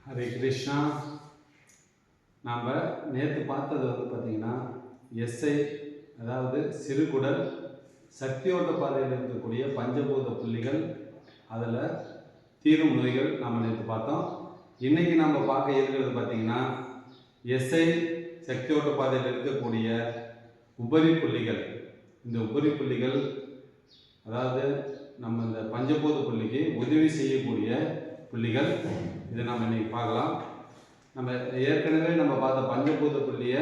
ஹரே கிருஷ்ணா. நாம் நேற்று பார்த்தது பார்த்திங்கன்னா எஸ்ஐ, அதாவது சிறுகுடல், சக்தியோட்ட பாதையில் இருக்கக்கூடிய பஞ்சபூத புள்ளிகள், அதில் தீரும் நோய்கள் நாம் நேற்று பார்த்தோம். இன்றைக்கி நம்ம பார்க்க இருக்கிறது பார்த்திங்கன்னா எஸ்ஐ சக்தியோட்ட பாதையில் இருக்கக்கூடிய உபரி புள்ளிகள். இந்த உபரி புள்ளிகள் அதாவது நம்ம இந்த பஞ்சபூத புள்ளிக்கு உதவி செய்யக்கூடிய புள்ளிகள். இதை நம்ம இன்றைக்கி பார்க்கலாம். நம்ம ஏற்கனவே நம்ம பார்த்த பஞ்சபூத புள்ளியை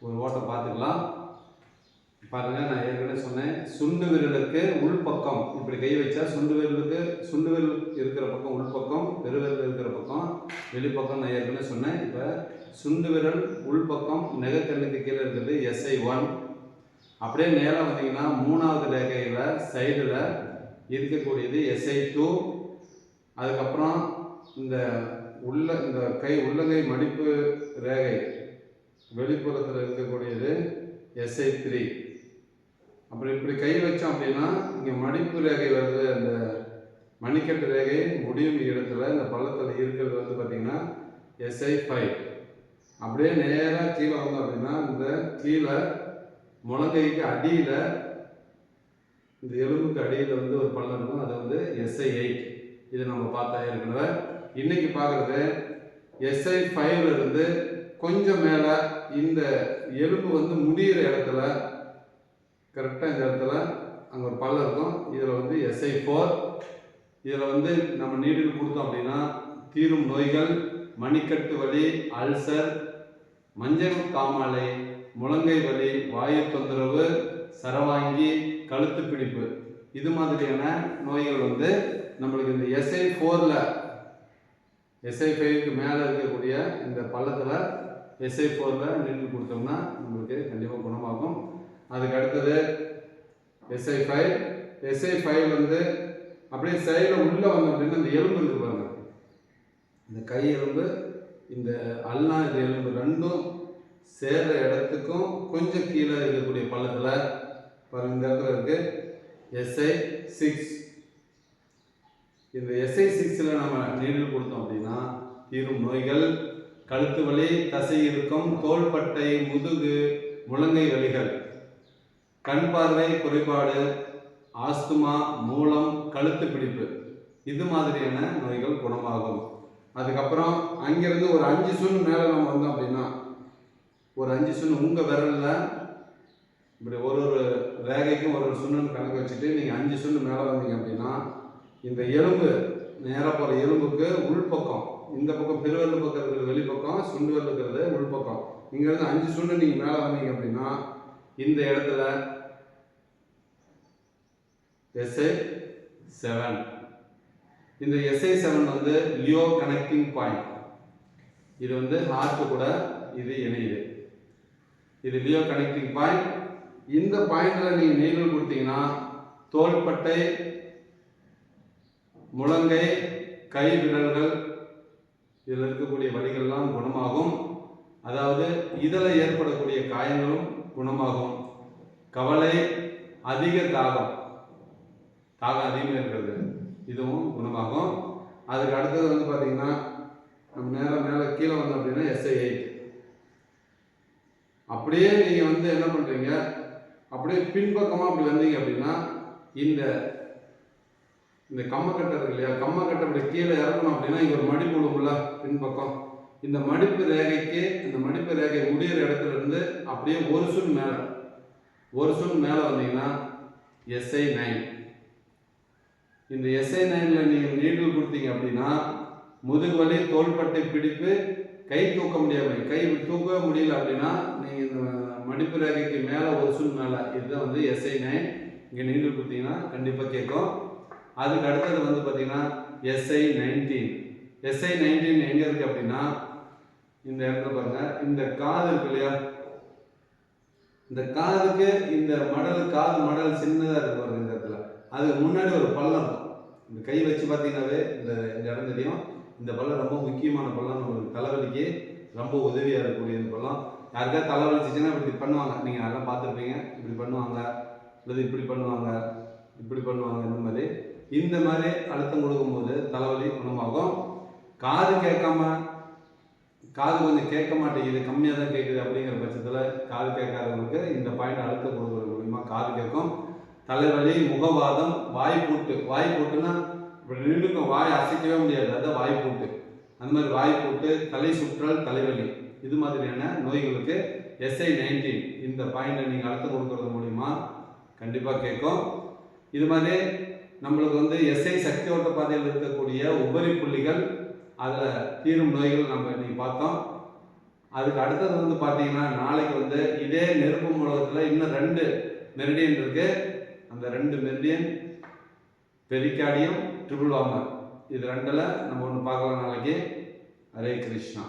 ஒரு ஓட்டம் பார்த்துக்கலாம். பாருங்கள், நான் ஏற்கனவே சொன்னேன், சுண்டு விரலுக்கு உள்பக்கம் இப்படி கை வச்சா சுண்டு விரல் இருக்கிற பக்கம் உள்பக்கம், பெருவிரல் இருக்கிற பக்கம் வெளிப்பக்கம். நான் ஏற்கனவே சொன்னேன். இப்போ சுண்டு விரல் உள்பக்கம் நெகக்கண்ணுக்கு கீழே இருக்கிறது SI1. அப்படியே நேரம் வந்தீங்கன்னா மூணாவது ரேகையில் சைடில் இருக்கக்கூடியது SI2. அதுக்கப்புறம் இந்த கை உள்ளங்கை மடிப்பு ரேகை வெளிப்புறத்தில் இருக்கக்கூடியது SI3. அப்புறம் இப்படி கை வச்சோம் அப்படின்னா இங்கே மடிப்பு ரேகை வருது. அந்த மணிக்கட்டு ரேகை முடியும் இடத்துல இந்த பள்ளத்தில் இருக்கிறது வந்து பார்த்திங்கன்னா SI5. அப்படியே நேராக கீழே வந்தோம் அப்படின்னா இந்த கீழே முழங்கைக்கு அடியில், இந்த எலும்புக்கு அடியில் வந்து ஒரு பள்ளம் இருக்கும், அது வந்து SI8. இது நம்ம பார்த்தா ஏற்கனவே. இன்னைக்கு பார்க்குறது SI5ல இருந்து கொஞ்சம் மேலே இந்த எலும்பு வந்து முடிகிற இடத்துல, கரெக்டாக இந்த இடத்துல அங்கே ஒரு பள்ளம் இருக்கும். இதில் வந்து SI4. இதில் வந்து நம்ம நீடில் கொடுத்தோம் அப்படின்னா தீரும் நோய்கள், மணிக்கட்டு வலி, அல்சர், மஞ்சள் காமாலை, முழங்கை வலி, வாயு தொந்தரவு, சரவாங்கி, கழுத்து பிடிப்பு, இது மாதிரியான நோய்கள் வந்து நம்மளுக்கு இந்த SI4ல, SI5க்கு மேலே இருக்கக்கூடிய இந்த பள்ளத்தில் SI4ல நீடில் கொடுத்தோம்னா நம்மளுக்கு கண்டிப்பாக குணமாகும். அதுக்கு அடுத்தது SI5 வந்து அப்படியே சைடில் உள்ளே வந்தோம் அப்படின்னா இந்த எலும்பு இருக்கு பாருங்க, இந்த கை எலும்பு, இந்த அல்னா இது எலும்பு ரெண்டும் சேர்ற இடத்துக்கும் கொஞ்சம் கீழே இருக்கக்கூடிய பள்ளத்தில் பாருங்க, இந்த இடத்துல இருக்கு SI6. இந்த SI6ல நம்ம நீடில் கொடுத்தோம் அப்படின்னா தீரும் நோய்கள், கழுத்து வலி, தசை இறுக்கம், தோள்பட்டை, முதுகு, முழங்கை வலிகள், கண் பார்வை குறைபாடு, ஆஸ்துமா, மூலம், கழுத்து பிடிப்பு, இது மாதிரியான நோய்கள் குணமாகும். அதுக்கப்புறம் அங்கிருந்து ஒரு 5 சுண் மேலே நம்ம வந்தோம் அப்படின்னா, ஒரு 5 சுண் உங்கள் விரலில் இப்படி ஒரு ரேகைக்கும் ஒரு சுண்ணுன்னு கணக்கு வச்சுட்டு நீங்கள் 5 சுண்ணு மேலே வந்தீங்க அப்படின்னா இந்த எலும்பு நேராக போகிற எலும்புக்கு உள்பக்கம், இந்த பக்கம் பெருவரல் பக்கம் இருக்கிறது வெளிப்பக்கம், சுண்டு வரல் இருக்கிறது உள்பக்கம், இங்கேருந்து 5 சுண்ணு நீங்கள் மேலே வந்தீங்க அப்படின்னா இந்த இடத்துல SI7. இந்த SI7 வந்து லியோ கனெக்டிங் பாயிண்ட். இது வந்து ஹார்ட்டு கூட இது இணையுது. இது லியோ கனெக்டிங் பாயிண்ட். இந்த பாயிண்டில் நீங்கள் நீடில் கொடுத்தீங்கன்னா தோள்பட்டை, முழங்கை, கை விரல்கள், இதில் இருக்கக்கூடிய வலிகள்லாம் குணமாகும். அதாவது இதில் ஏற்படக்கூடிய காயங்களும் குணமாகும். கவலை, அதிக தாகம் அதிகமாக இருக்கிறது, இதுவும் குணமாகும். அதுக்கு அடுத்தது வந்து பார்த்தீங்கன்னா நம்ம நேரம் மேலே கீழே வந்தோம் அப்படின்னா SI8. அப்படியே நீங்கள் வந்து என்ன பண்ணுறீங்க, அப்படியே பின்பக்கமாக அப்படி வந்தீங்க அப்படின்னா இந்த கம்மக்கட்டை இருக்கு இல்லையா, கம்மக்கட்டை அப்படி கீழே இறக்கணும் அப்படின்னா இங்கே ஒரு மடிப்பு உள்ள பின்பக்கம், இந்த மடிப்பு ரேகைக்கு, இந்த மடிப்பு ரேகை முடிகிற இடத்துல இருந்து அப்படியே ஒரு சுண் மேலே வந்தீங்கன்னா SI9. இந்த SI9ல நீங்கள் நீடில் கொடுத்தீங்க அப்படின்னா முதுகுவலி, தோள்பட்டை பிடிப்பு, கை தூக்க முடியாமல், கை தூக்கவே முடியல அப்படின்னா நீங்கள் இந்த மடிப்பு ரேகைக்கு மேலே ஒரு சுண் மேலே, இதுதான் வந்து SI9. இங்கே நீடில் கொடுத்தீங்கன்னா கண்டிப்பாக கேட்கும். அதுக்கு அடுத்தது வந்து பார்த்தீங்கன்னா SI19 எங்கே இருக்குது அப்படின்னா இந்த இடத்துல பாருங்கள், இந்த காது இருக்கு இல்லையா, இந்த காதுக்கு இந்த காது மடல் சின்னதாக இருக்கு பாருங்க, இந்த இடத்துல அதுக்கு முன்னாடி ஒரு பள்ளம். இந்த கை வச்சு பார்த்தீங்கன்னாவே இந்த இடம் தெரியும். இந்த பள்ளம் ரொம்ப முக்கியமான பள்ளம், நம்மளுக்கு தலைவலிக்கு ரொம்ப உதவியாக இருக்கக்கூடிய இந்த பள்ளம். யாருக்காவது தலைவலிச்சிச்சுன்னா இப்படி பண்ணுவாங்க, நீங்கள் அதெல்லாம் பார்த்துருப்பீங்க. இப்படி பண்ணுவாங்க, அல்லது இப்படி பண்ணுவாங்க, இந்த மாதிரி அழுத்தம் கொடுக்கும்போது தலைவலி குணமாகும். காது கொஞ்சம் கேட்க மாட்டேங்குது, கம்மியாக தான் கேட்குது அப்படிங்கிற பட்சத்தில் காது கேட்காதவங்களுக்கு இந்த பாயிண்ட் அழுத்தம் கொடுக்குறது மூலிமா காது கேட்கும். தலைவலி, முகவாதம், வாய்ப்பூட்டுன்னா இப்படி நின்றுக்கும், வாய் அசைக்கவே முடியாது, அதான் வாய்ப்பூட்டு. அந்த மாதிரி வாய்ப்பூட்டு, தலை சுற்றல், தலைவலி, இது மாதிரியான நோய்களுக்கு SI-19 இந்த பாயிண்டை நீங்கள் அழுத்தம் கொடுக்கறது மூலிமா கண்டிப்பாக கேட்கும். இது மாதிரி நம்மளுக்கு வந்து SI சக்தி ஓட்ட பாதையில் இருக்கக்கூடிய உபரி புள்ளிகள், அதில் தீரும் நோய்கள் நம்ம இன்னைக்கு பார்த்தோம். அதுக்கு அடுத்தது வந்து பார்த்தீங்கன்னா நாளைக்கு வந்து இதே நெருப்பு மூலகத்தில் இன்னும் 2 மெரிடியன் இருக்கு. அந்த 2 மெரிடியன் பெரிகார்டியம், ட்ரிபிள் வார்மர், இது 2ல் நம்ம ஒன்று பார்க்கலாம் நாளைக்கு. ஹரே கிருஷ்ணா.